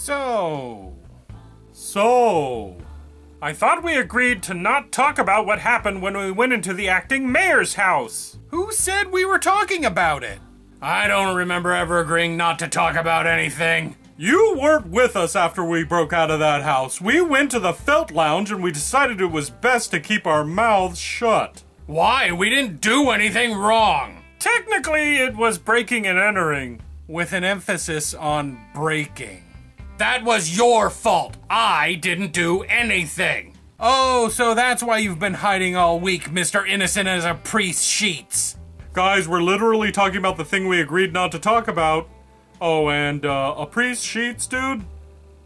So, I thought we agreed to not talk about what happened when we went into the acting mayor's house. Who said we were talking about it? I don't remember ever agreeing not to talk about anything. You weren't with us after we broke out of that house. We went to the Felt Lounge and we decided it was best to keep our mouths shut. Why? We didn't do anything wrong. Technically, it was breaking and entering, with an emphasis on breaking. That was your fault. I didn't do anything. Oh, so that's why you've been hiding all week, Mr. Innocent as a priest sheets. Guys, we're literally talking about the thing we agreed not to talk about. Oh, and a priest sheets, dude?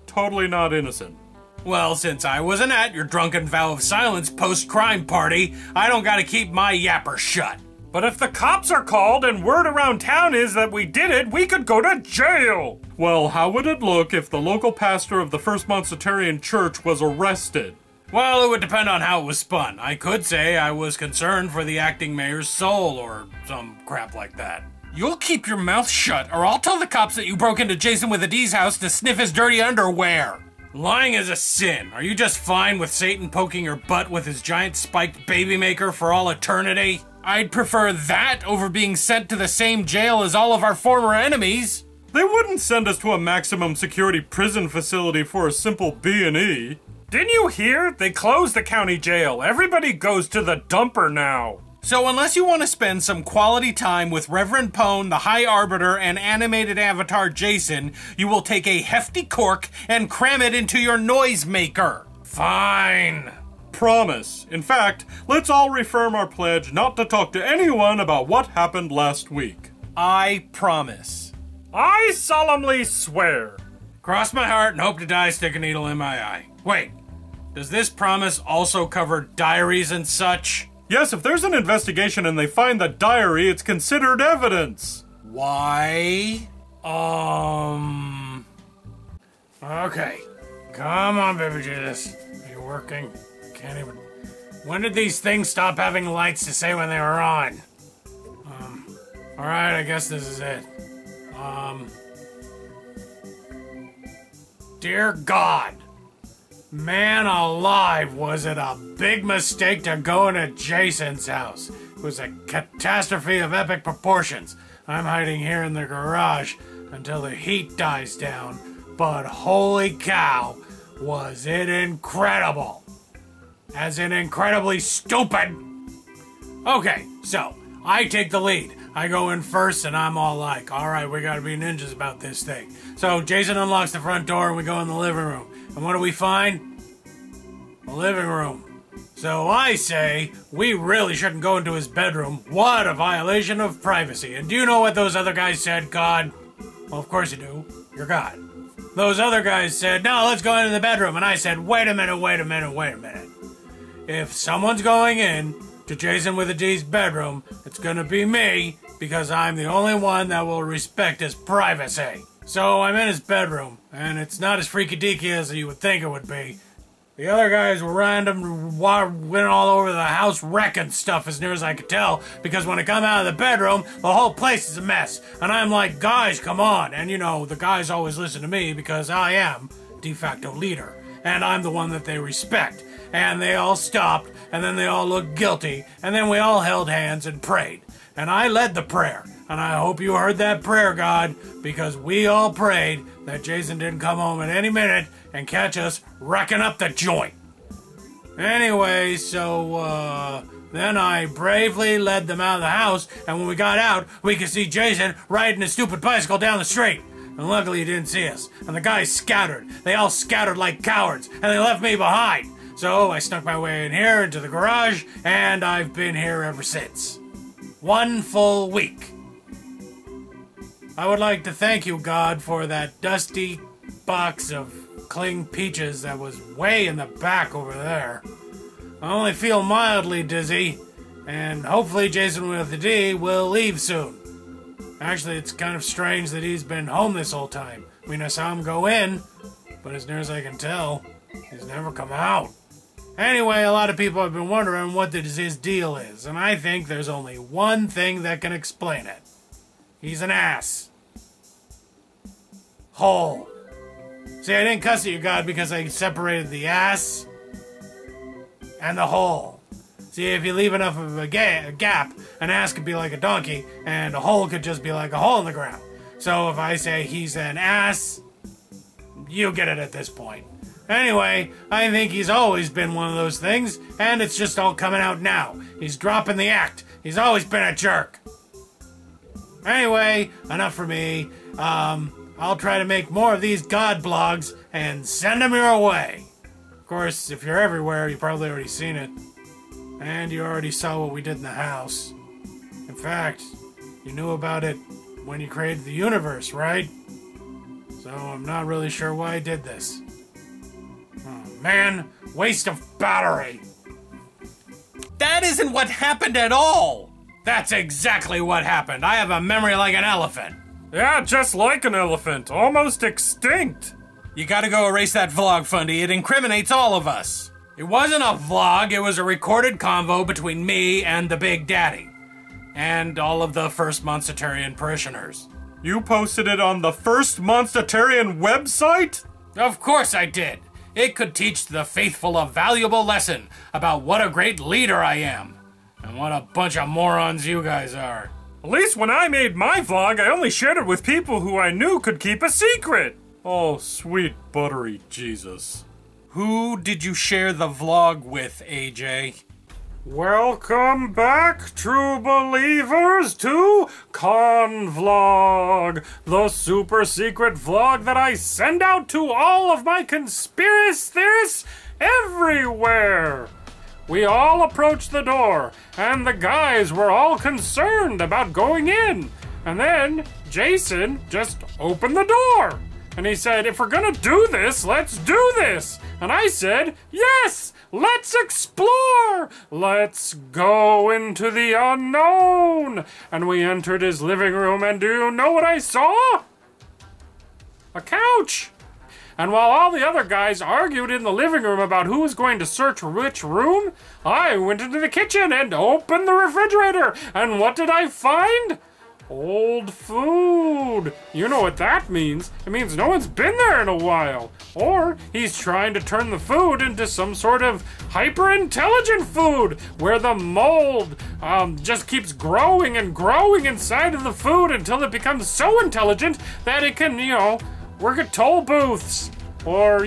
Totally not innocent. Well, since I wasn't at your drunken vow of silence post-crime party, I don't gotta keep my yapper shut. But if the cops are called and word around town is that we did it, we could go to jail! Well, how would it look if the local pastor of the First Monstitarian Church was arrested? Well, it would depend on how it was spun. I could say I was concerned for the acting mayor's soul or some crap like that. You'll keep your mouth shut, or I'll tell the cops that you broke into Jason with a D's house to sniff his dirty underwear. Lying is a sin. Are you just fine with Satan poking your butt with his giant spiked baby maker for all eternity? I'd prefer that over being sent to the same jail as all of our former enemies. They wouldn't send us to a maximum security prison facility for a simple B&E. Didn't you hear? They closed the county jail. Everybody goes to the dumper now. So unless you want to spend some quality time with Reverend Pone, the High Arbiter, and animated avatar Jason, you will take a hefty cork and cram it into your noisemaker. Fine. Promise. In fact, let's all reaffirm our pledge not to talk to anyone about what happened last week. I promise. I solemnly swear. Cross my heart and hope to die, stick a needle in my eye. Wait, does this promise also cover diaries and such? Yes, if there's an investigation and they find the diary, it's considered evidence. Why? Okay. Come on, baby Jesus. Are you working? Can't even... When did these things stop having lights to say when they were on? Alright, I guess this is it. Dear God. Man alive, was it a big mistake to go into Jason's house. It was a catastrophe of epic proportions. I'm hiding here in the garage until the heat dies down. But holy cow, was it incredible. As in incredibly stupid. Okay, so, I take the lead. I go in first and I'm all like, alright, we gotta be ninjas about this thing. So Jason unlocks the front door and we go in the living room. And what do we find? The living room. So I say, we really shouldn't go into his bedroom. What a violation of privacy. And do you know what those other guys said, God? Well, of course you do. You're God. Those other guys said, no, let's go into the bedroom. And I said, wait a minute. If someone's going in to Jason with a D's bedroom, it's gonna be me, because I'm the only one that will respect his privacy. So I'm in his bedroom, and it's not as freaky-deaky as you would think it would be. The other guys were went all over the house wrecking stuff as near as I could tell, because when I come out of the bedroom, the whole place is a mess. And I'm like, guys, come on. And you know, the guys always listen to me because I am de facto leader, and I'm the one that they respect. And they all stopped, and then they all looked guilty, and then we all held hands and prayed. And I led the prayer. And I hope you heard that prayer, God, because we all prayed that Jason didn't come home at any minute and catch us wrecking up the joint. Anyway, so, then I bravely led them out of the house, and when we got out, we could see Jason riding his stupid bicycle down the street. And luckily he didn't see us. And the guys scattered. They all scattered like cowards, and they left me behind. So I snuck my way in here into the garage, and I've been here ever since. 1 full week. I would like to thank you, God, for that dusty box of cling peaches that was way in the back over there. I only feel mildly dizzy, and hopefully Jason with the D will leave soon. Actually, it's kind of strange that he's been home this whole time. I mean, I saw him go in, but as near as I can tell, he's never come out. Anyway, a lot of people have been wondering what his deal is, and I think there's only one thing that can explain it. He's an ass. Hole. See, I didn't cuss at you, God, because I separated the ass and the hole. See, if you leave enough of a gap, an ass could be like a donkey, and a hole could just be like a hole in the ground. So if I say he's an ass, you get it at this point. Anyway, I think he's always been one of those things, and it's just all coming out now. He's dropping the act. He's always been a jerk. Anyway, enough for me. I'll try to make more of these God blogs and send them your way. Of course, if you're everywhere, you've probably already seen it. And you already saw what we did in the house. In fact, you knew about it when you created the universe, right? So I'm not really sure why I did this. Oh man, waste of battery. That isn't what happened at all! That's exactly what happened. I have a memory like an elephant. Yeah, just like an elephant. Almost extinct. You gotta go erase that vlog, Fundy. It incriminates all of us. It wasn't a vlog, it was a recorded convo between me and the Big Daddy. And all of the First Monstitarian parishioners. You posted it on the First Monstitarian website? Of course I did. It could teach the faithful a valuable lesson about what a great leader I am. And what a bunch of morons you guys are. At least when I made my vlog, I only shared it with people who I knew could keep a secret. Oh, sweet buttery Jesus. Who did you share the vlog with, AJ? Welcome back, true believers, to Convlog, the super secret vlog that I send out to all of my conspiracy theorists everywhere. We all approached the door, and the guys were all concerned about going in. And then Jason just opened the door. And he said, if we're gonna do this, let's do this. And I said, yes, let's explore. Let's go into the unknown. And we entered his living room, and do you know what I saw? A couch. And while all the other guys argued in the living room about who was going to search which room, I went into the kitchen and opened the refrigerator. And what did I find? Old food. You know what that means. It means no one's been there in a while. Or he's trying to turn the food into some sort of hyper-intelligent food where the mold just keeps growing and growing inside of the food until it becomes so intelligent that it can, work at toll booths, or,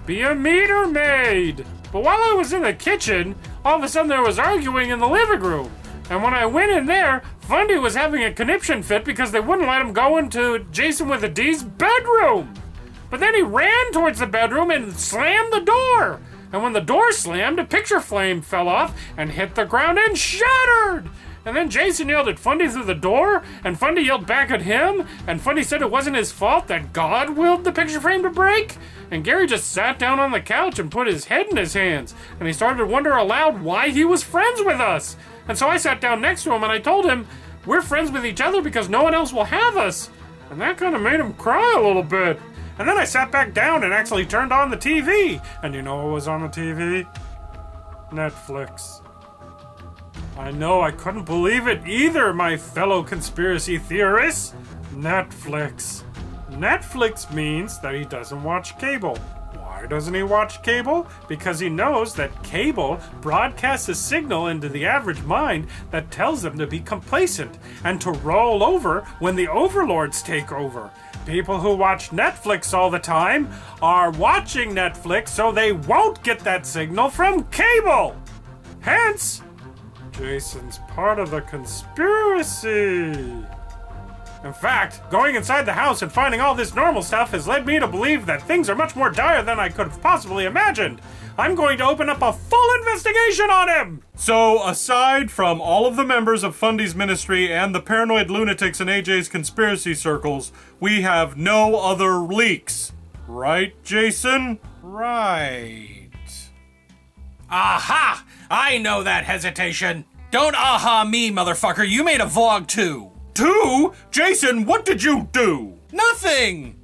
be a meter maid. But while I was in the kitchen, all of a sudden there was arguing in the living room. And when I went in there, Fundy was having a conniption fit because they wouldn't let him go into Jason with a D's bedroom. But then he ran towards the bedroom and slammed the door. And when the door slammed, a picture frame fell off and hit the ground and shattered. And then Jason yelled at Fundy through the door, and Fundy yelled back at him, and Fundy said it wasn't his fault, that God willed the picture frame to break. And Gary just sat down on the couch and put his head in his hands, and he started to wonder aloud why he was friends with us. And so I sat down next to him and I told him, we're friends with each other because no one else will have us. And that kind of made him cry a little bit. And then I sat back down and actually turned on the TV. And you know what was on the TV? Netflix. I know, I couldn't believe it either, my fellow conspiracy theorists. Netflix. Netflix means that he doesn't watch cable. Why doesn't he watch cable? Because he knows that cable broadcasts a signal into the average mind that tells them to be complacent and to roll over when the overlords take over. People who watch Netflix all the time are watching Netflix so they won't get that signal from cable. Hence, Jason's part of the conspiracy. In fact, going inside the house and finding all this normal stuff has led me to believe that things are much more dire than I could have possibly imagined. I'm going to open up a full investigation on him! So, aside from all of the members of Fundy's ministry and the paranoid lunatics in AJ's conspiracy circles, we have no other leaks. Right, Jason? Right. Aha! I know that hesitation. Don't aha me, motherfucker. You made a vlog too. Two? Jason, what did you do? Nothing!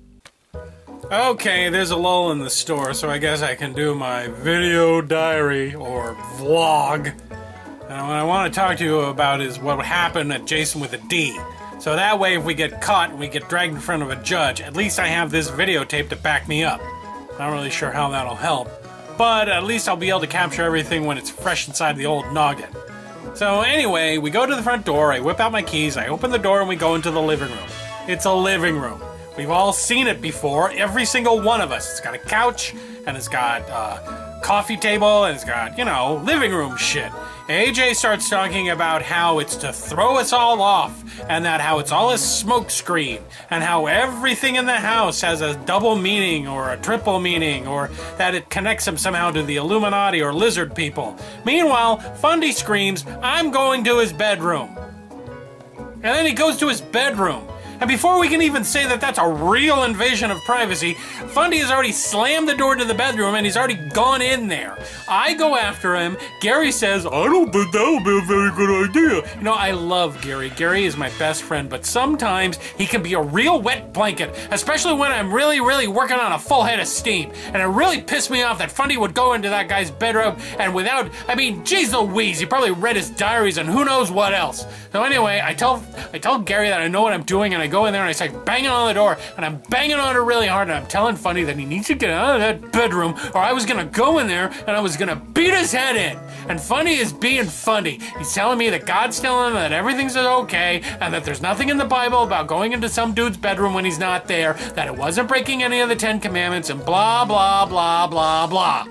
Okay, there's a lull in the store, so I guess I can do my video diary, or vlog. And what I want to talk to you about is what happened at Jason with a D. So that way, if we get caught and we get dragged in front of a judge, at least I have this videotape to back me up. Not really sure how that'll help, but at least I'll be able to capture everything when it's fresh inside the old noggin. So anyway, we go to the front door, I whip out my keys, I open the door, and we go into the living room. It's a living room. We've all seen it before, every single one of us. It's got a couch, and it's got a coffee table, and it's got, you know, living room shit. AJ starts talking about how it's to throw us all off, and that how it's all a smoke screen, and how everything in the house has a double meaning or a triple meaning, or that it connects him somehow to the Illuminati or lizard people. Meanwhile, Fundy screams, "I'm going to his bedroom." And then he goes to his bedroom. And before we can even say that that's a real invasion of privacy, Fundy has already slammed the door to the bedroom and he's already gone in there. I go after him. Gary says, "I don't think that would be a very good idea." You know, I love Gary. Gary is my best friend, but sometimes he can be a real wet blanket, especially when I'm really, really working on a full head of steam. And it really pissed me off that Fundy would go into that guy's bedroom and without, I mean, geez Louise, he probably read his diaries and who knows what else. So anyway, I tell Gary that I know what I'm doing, and I go in there and I start banging on the door, and I'm banging on it really hard, and I'm telling Fundy that he needs to get out of that bedroom, or I was gonna go in there and I was gonna beat his head in. And Fundy is being Fundy. He's telling me that God's telling him that everything's okay, and that there's nothing in the Bible about going into some dude's bedroom when he's not there, that it wasn't breaking any of the 10 Commandments, and blah, blah, blah, blah, blah.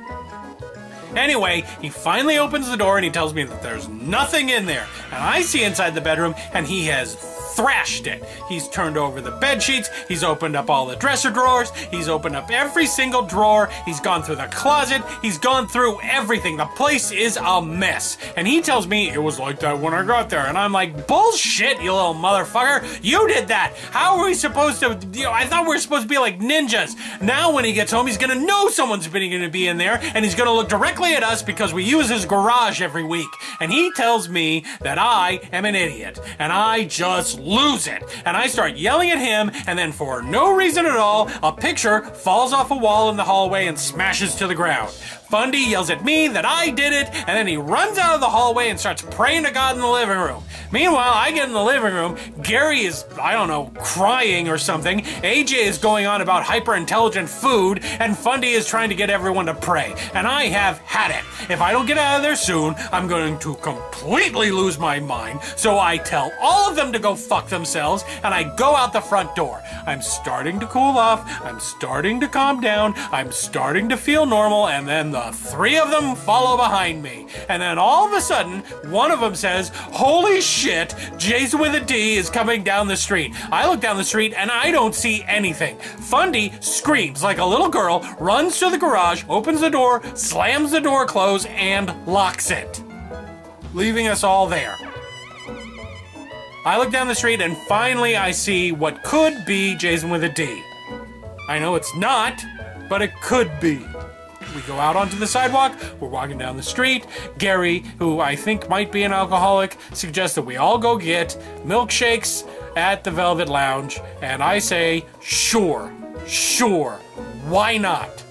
Anyway, he finally opens the door and he tells me that there's nothing in there. And I see inside the bedroom and he has thrashed it. He's turned over the bed sheets, he's opened up all the dresser drawers, he's opened up every single drawer, he's gone through the closet, he's gone through everything. The place is a mess. And he tells me it was like that when I got there. And I'm like, bullshit, you little motherfucker. You did that. How are we supposed to, you know, I thought we were supposed to be like ninjas. Now when he gets home, he's gonna know someone's gonna be in there, and he's gonna look directly at us because we use his garage every week. And he tells me that I am an idiot. And I just lose it. And I start yelling at him, and then for no reason at all, a picture falls off a wall in the hallway and smashes to the ground. Fundy yells at me that I did it, and then he runs out of the hallway and starts praying to God in the living room. Meanwhile, I get in the living room, Gary is, I don't know, crying or something, AJ is going on about hyper-intelligent food, and Fundy is trying to get everyone to pray. And I have had it. If I don't get out of there soon, I'm going to completely lose my mind, so I tell all of them to go fuck themselves, and I go out the front door. I'm starting to cool off, I'm starting to calm down, I'm starting to feel normal, and then the three of them follow behind me. And then all of a sudden, one of them says, "Holy shit, Jason with a D is coming down the street." I look down the street and I don't see anything. Fundy screams like a little girl, runs to the garage, opens the door, slams the door closed, and locks it, leaving us all there. I look down the street and finally I see what could be Jason with a D. I know it's not, but it could be. We go out onto the sidewalk, we're walking down the street. Gary, who I think might be an alcoholic, suggests that we all go get milkshakes at the Velvet Lounge, and I say, sure, why not?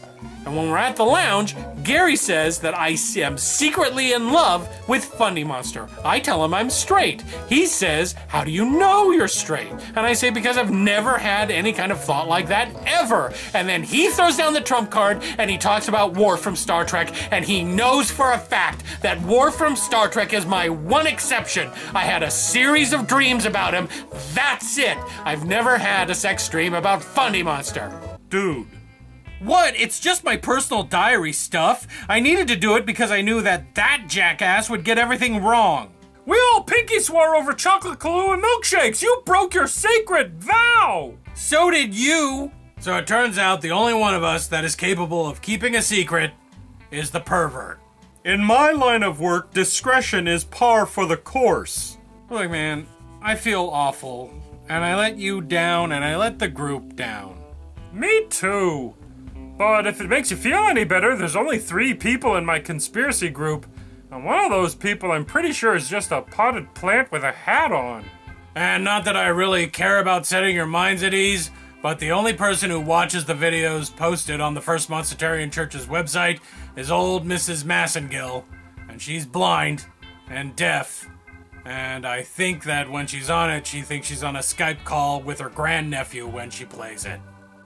And when we're at the lounge, Gary says that I am secretly in love with Fundy Monster. I tell him I'm straight. He says, "How do you know you're straight?" And I say, "Because I've never had any kind of thought like that, ever." And then he throws down the trump card and he talks about Worf from Star Trek, and he knows for a fact that Worf from Star Trek is my one exception. I had a series of dreams about him. That's it. I've never had a sex dream about Fundy Monster. Dude. What? It's just my personal diary stuff. I needed to do it because I knew that jackass would get everything wrong. We all pinky swore over chocolate Kahlua milkshakes. You broke your sacred vow. So did you. So it turns out the only one of us that is capable of keeping a secret is the pervert. In my line of work, discretion is par for the course. Look, man, I feel awful. And I let you down, and I let the group down. Me too. But if it makes you feel any better, there's only 3 people in my conspiracy group. And one of those people I'm pretty sure is just a potted plant with a hat on. And not that I really care about setting your minds at ease, but the only person who watches the videos posted on the First Monstitarian Church's website is old Mrs. Massengill. And she's blind, and deaf, And I think that when she's on it, she thinks she's on a Skype call with her grandnephew when she plays it.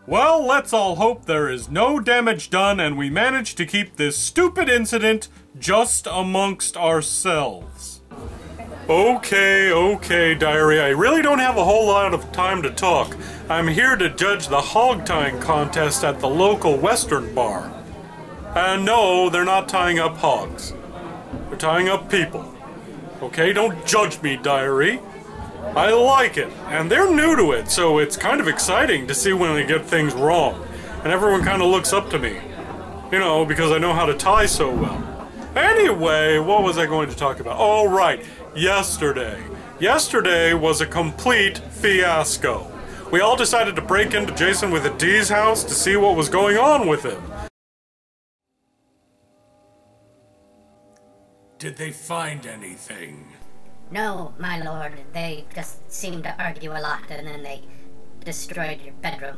Well, let's all hope there is no damage done and we manage to keep this stupid incident just amongst ourselves. Okay, diary, I really don't have a whole lot of time to talk. I'm here to judge the hog tying contest at the local Western bar. And no, they're not tying up hogs. They're tying up people. Okay, don't judge me, diary. I like it, and they're new to it, so it's kind of exciting to see when they get things wrong. And everyone kind of looks up to me. You know, because I know how to tie so well. Anyway, what was I going to talk about? Oh, right, yesterday. Yesterday was a complete fiasco. We all decided to break into Jason with a D's house to see what was going on with him. Did they find anything? No, my lord. They just seemed to argue a lot, and then they destroyed your bedroom.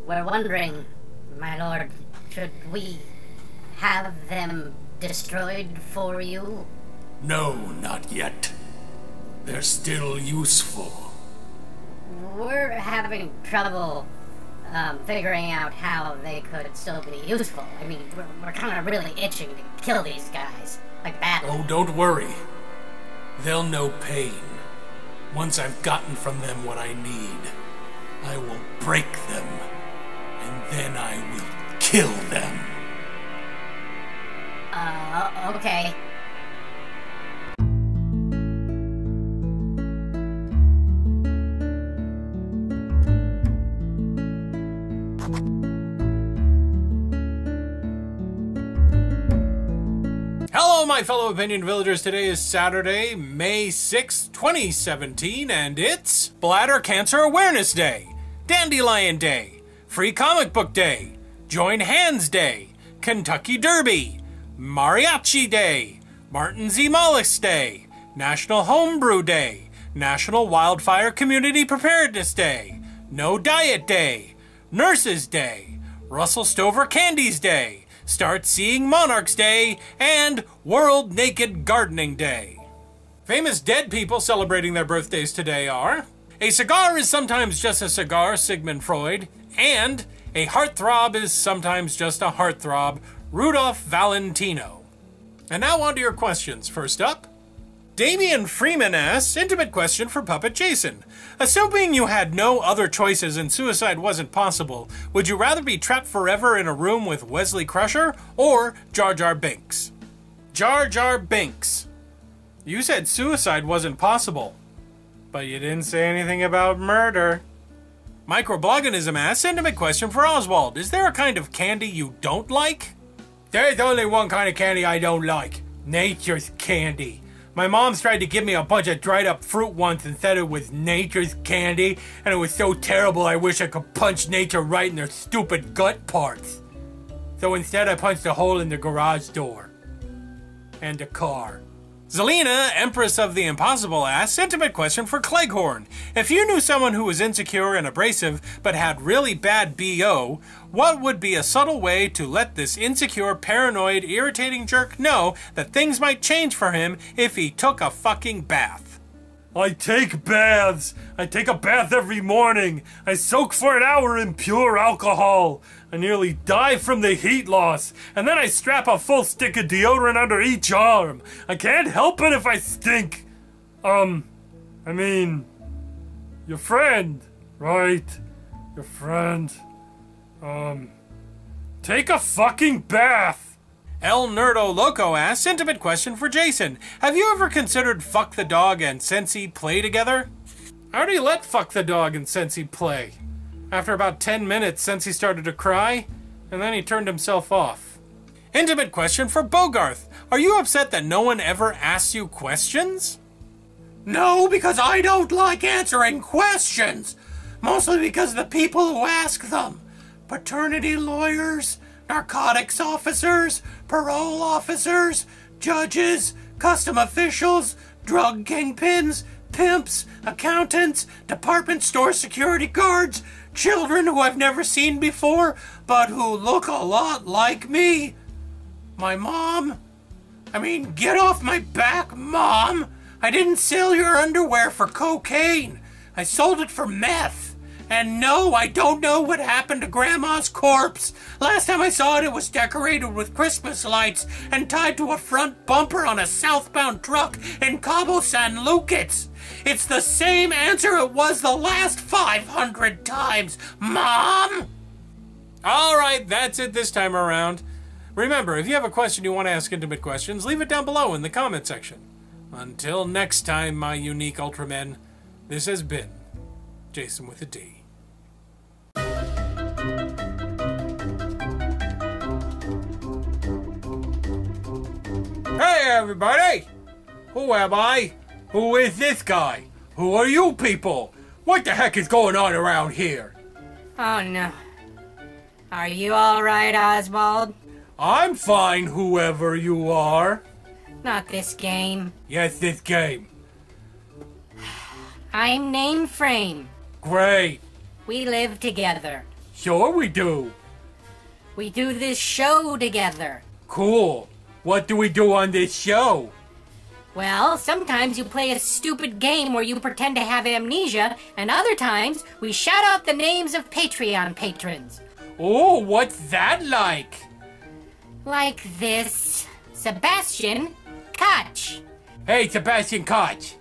We're wondering, my lord, should we have them destroyed for you? No, not yet. They're still useful. We're having trouble figuring out how they could still be useful. I mean, we're kind of really itching to kill these guys. Like badly. Oh, don't worry. They'll know pain. Once I've gotten from them what I need, I will break them, and then I will kill them. Okay. Hello, my fellow Opinion Villagers. Today is Saturday, May 6th, 2017, and it's Bladder Cancer Awareness Day, Dandelion Day, Free Comic Book Day, Join Hands Day, Kentucky Derby, Mariachi Day, Martin Z. Mollis Day, National Homebrew Day, National Wildfire Community Preparedness Day, No Diet Day, Nurses Day, Russell Stover Candies Day, Start Seeing Monarchs Day, and World Naked Gardening Day. Famous dead people celebrating their birthdays today are: a cigar is sometimes just a cigar, Sigmund Freud, and a heartthrob is sometimes just a heartthrob, Rudolph Valentino. And now on to your questions. First up, Damian Freeman asks, intimate question for Puppet Jason. Assuming you had no other choices and suicide wasn't possible, would you rather be trapped forever in a room with Wesley Crusher or Jar Jar Binks? Jar Jar Binks. You said suicide wasn't possible, but you didn't say anything about murder. Microblogganism asks, intimate question for Oswald. Is there a kind of candy you don't like? There's only one kind of candy I don't like. Nature's candy. My mom's tried to give me a bunch of dried up fruit once and said it was nature's candy, and it was so terrible I wish I could punch nature right in their stupid gut parts. So instead I punched a hole in the garage door. And a car. Zelina, Empress of the Impossible, asks, intimate question for Cleghorn. If you knew someone who was insecure and abrasive but had really bad BO, what would be a subtle way to let this insecure, paranoid, irritating jerk know that things might change for him if he took a fucking bath? I take baths. I take a bath every morning. I soak for an hour in pure alcohol. I nearly die from the heat loss. And then I strap a full stick of deodorant under each arm. I can't help it if I stink. I mean, your friend, right? Your friend. Take a fucking bath. El Nerdo Loco asks, intimate question for Jason. Have you ever considered Fuck the Dog and Sensi play together? I already let Fuck the Dog and Sensi play. After about 10 minutes, Sensi started to cry, and then he turned himself off. Intimate question for Bogarth. Are you upset that no one ever asks you questions? No, because I don't like answering questions. Mostly because of the people who ask them. Paternity lawyers, narcotics officers, parole officers, judges, custom officials, drug kingpins, pimps, accountants, department store security guards, children who I've never seen before, but who look a lot like me, my mom, I mean, get off my back, Mom! I didn't sell your underwear for cocaine. I sold it for meth. And no, I don't know what happened to Grandma's corpse. Last time I saw it, it was decorated with Christmas lights and tied to a front bumper on a southbound truck in Cabo San Lucas. It's the same answer it was the last 500 times, Mom! All right, that's it this time around. Remember, if you have a question you want to ask Intimate Questions, leave it down below in the comment section. Until next time, my unique Ultramen, this has been Jason with a D. Hey, everybody! Who am I? Who is this guy? Who are you people? What the heck is going on around here? Oh no. Are you alright, Oswald? I'm fine, whoever you are. Not this game. Yes, this game. I'm Name Frame. Great. We live together. Sure we do. We do this show together. Cool. What do we do on this show? Well, sometimes you play a stupid game where you pretend to have amnesia, and other times we shout out the names of Patreon patrons. Oh, what's that like? Like this. Sebastian Koch. Hey, Sebastian Koch.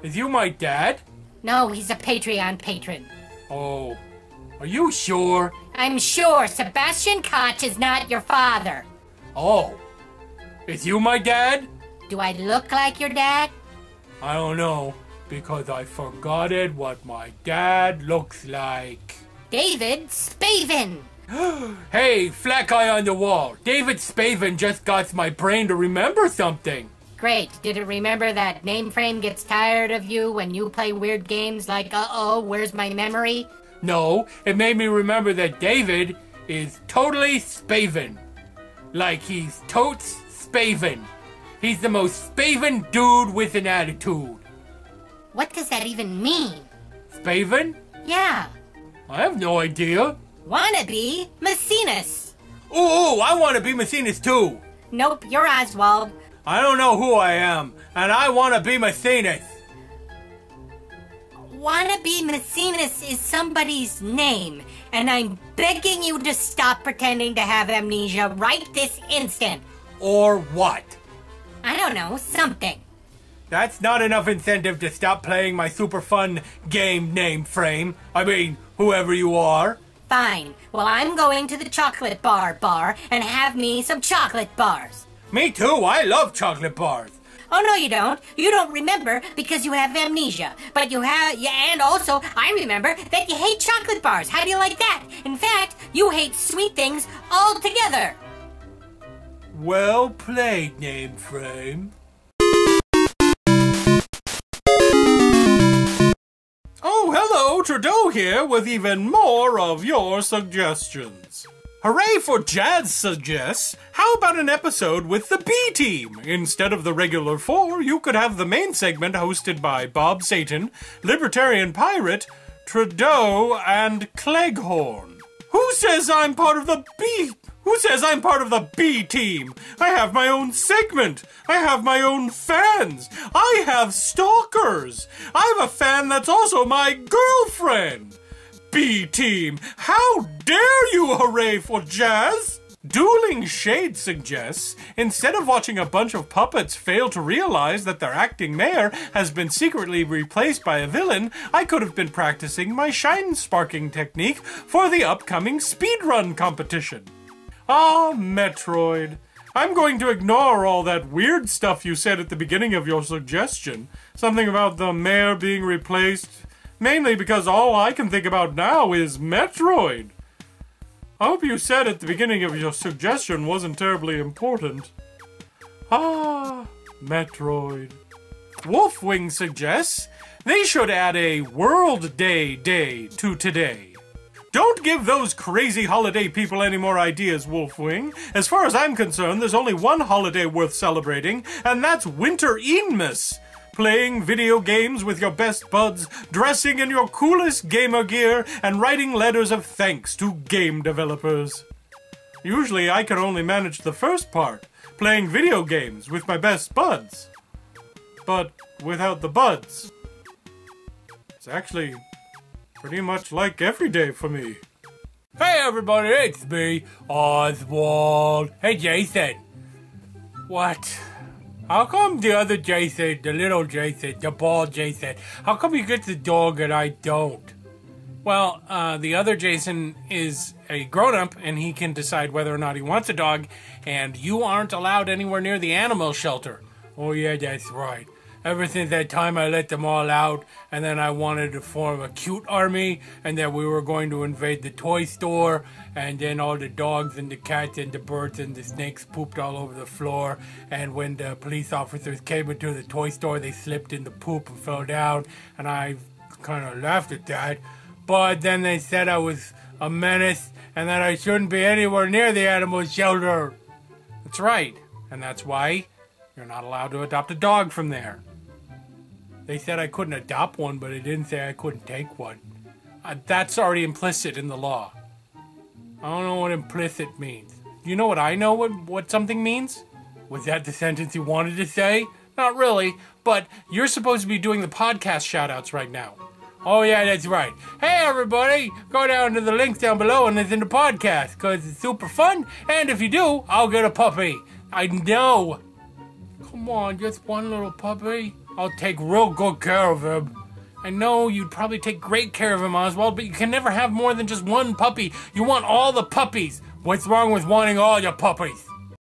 Is you my dad? No, he's a Patreon patron. Oh, are you sure? I'm sure Sebastian Koch is not your father. Oh, is you my dad? Do I look like your dad? I don't know, because I forgot what my dad looks like. David Spavin. Hey, flat guy on the wall. David Spavin just got my brain to remember something. Great. Did it remember that Name Frame gets tired of you when you play weird games like, uh-oh, where's my memory? No, it made me remember that David is totally Spavin. Like he's totes Spavin. He's the most Spavin dude with an attitude. What does that even mean? Spavin? Yeah. I have no idea. Wannabe Maecenas. Ooh, I want to be Maecenas too. Nope, you're Oswald. I don't know who I am, and I want to be Maecenas. Wannabe Maecenas is somebody's name, and I'm begging you to stop pretending to have amnesia right this instant. Or what? I don't know, something. That's not enough incentive to stop playing my super fun game Name Frame. I mean, whoever you are. Fine. Well, I'm going to the chocolate bar and have me some chocolate bars. Me too, I love chocolate bars. Oh, no, you don't. You don't remember because you have amnesia. But you have, yeah, and also, I remember that you hate chocolate bars. How do you like that? In fact, you hate sweet things altogether. Well played, Name Frame. Oh, hello, Trudeau here with even more of your suggestions. Hooray for Jazz suggests, how about an episode with the B Team? Instead of the regular 4, you could have the main segment hosted by Bob Satan, Libertarian Pirate, Trudeau, and Cleghorn. Who says I'm part of the B? Who says I'm part of the B Team? I have my own segment. I have my own fans. I have stalkers. I have a fan that's also my girlfriend. B Team, how dare you hooray for Jazz? Dueling Shade suggests, instead of watching a bunch of puppets fail to realize that their acting mayor has been secretly replaced by a villain, I could have been practicing my shine sparking technique for the upcoming speedrun competition. Ah, Metroid. I'm going to ignore all that weird stuff you said at the beginning of your suggestion. Something about the mayor being replaced. Mainly because all I can think about now is Metroid. I hope you said at the beginning of your suggestion wasn't terribly important. Ah, Metroid. Wolfwing suggests they should add a World Day to today. Don't give those crazy holiday people any more ideas, Wolfwing. As far as I'm concerned, there's only one holiday worth celebrating, and that's Winter Inmas. Playing video games with your best buds, dressing in your coolest gamer gear, and writing letters of thanks to game developers. Usually I can only manage the first part, playing video games with my best buds. But without the buds. It's actually pretty much like every day for me. Hey everybody, it's me, Oswald. Hey Jason. What? How come the other Jason, the little Jason, the bald Jason, how come he gets a dog and I don't? Well, the other Jason is a grown-up and he can decide whether or not he wants a dog, and you aren't allowed anywhere near the animal shelter. Oh yeah, that's right. Ever since that time I let them all out, and then I wanted to form a cute army, and then we were going to invade the toy store, and then all the dogs and the cats and the birds and the snakes pooped all over the floor, and when the police officers came into the toy store, they slipped in the poop and fell down, and I kind of laughed at that. But then they said I was a menace, and that I shouldn't be anywhere near the animal shelter. That's right, and that's why you're not allowed to adopt a dog from there. They said I couldn't adopt one, but they didn't say I couldn't take one. That's already implicit in the law. I don't know what implicit means. Do you know what I know what something means? Was that the sentence you wanted to say? Not really, but you're supposed to be doing the podcast shoutouts right now. Oh yeah, that's right. Hey everybody, go down to the links down below and listen to the podcast, because it's super fun, and if you do, I'll get a puppy. I know. Come on, just one little puppy? I'll take real good care of him. I know you'd probably take great care of him, Oswald, but you can never have more than just one puppy. You want all the puppies. What's wrong with wanting all your puppies?